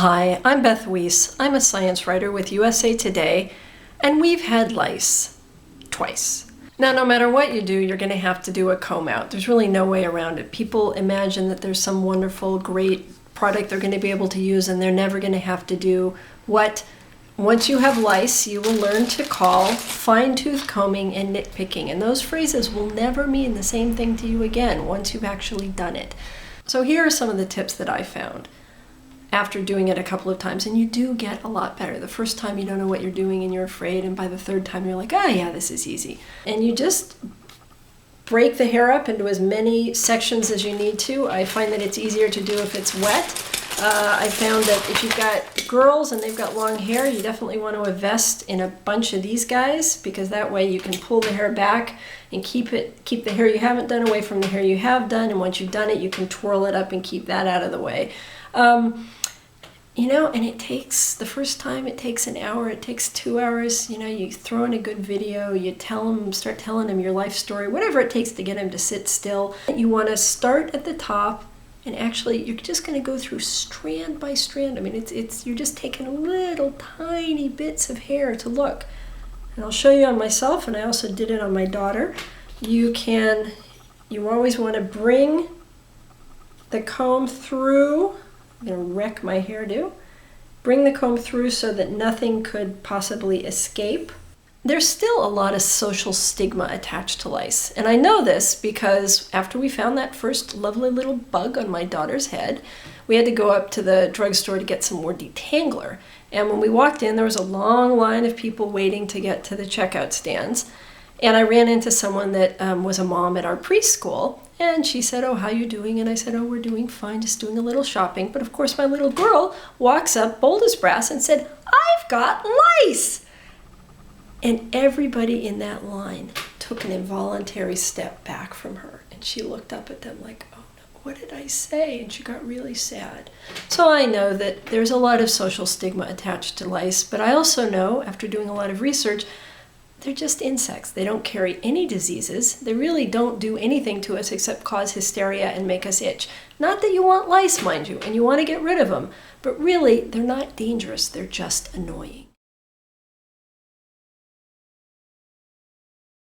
Hi, I'm Beth Weise. I'm a science writer with USA Today, and we've had lice twice. Now, no matter what you do, you're going to have to do a comb out. There's really no way around it. People imagine that there's some wonderful, great product they're going to be able to use, and they're never going to have to do what, once you have lice, you will learn to call fine-tooth combing and nitpicking. And those phrases will never mean the same thing to you again once you've actually done it. So here are some of the tips that I found after doing it a couple of times, and you do get a lot better. The first time you don't know what you're doing and you're afraid, and by the third time you're like, oh yeah, this is easy. And you just break the hair up into as many sections as you need to. I find that it's easier to do if it's wet. I found that if you've got girls and they've got long hair, you definitely want to invest in a bunch of these guys, because that way you can pull the hair back and keep the hair you haven't done away from the hair you have done, and once you've done it, you can twirl it up and keep that out of the way. And it takes, the first time it takes an hour, it takes 2 hours. You throw in a good video, you start telling them your life story, whatever it takes to get them to sit still. You want to start at the top, and actually you're just going to go through strand by strand. I mean, you're just taking little tiny bits of hair to look. And I'll show you on myself, and I also did it on my daughter. You always want to bring the comb through. I'm going to wreck my hairdo. Bring the comb through so that nothing could possibly escape. There's still a lot of social stigma attached to lice. And I know this because after we found that first lovely little bug on my daughter's head, we had to go up to the drugstore to get some more detangler. And when we walked in, there was a long line of people waiting to get to the checkout stands. And I ran into someone that was a mom at our preschool, and she said, oh, how you doing? And I said, oh, we're doing fine, just doing a little shopping. But of course, my little girl walks up, bold as brass, and said, I've got lice. And everybody in that line took an involuntary step back from her. And she looked up at them like, oh no, what did I say? And she got really sad. So I know that there's a lot of social stigma attached to lice, but I also know, after doing a lot of research, they're just insects. They don't carry any diseases. They really don't do anything to us except cause hysteria and make us itch. Not that you want lice, mind you, and you want to get rid of them, but really, they're not dangerous. They're just annoying.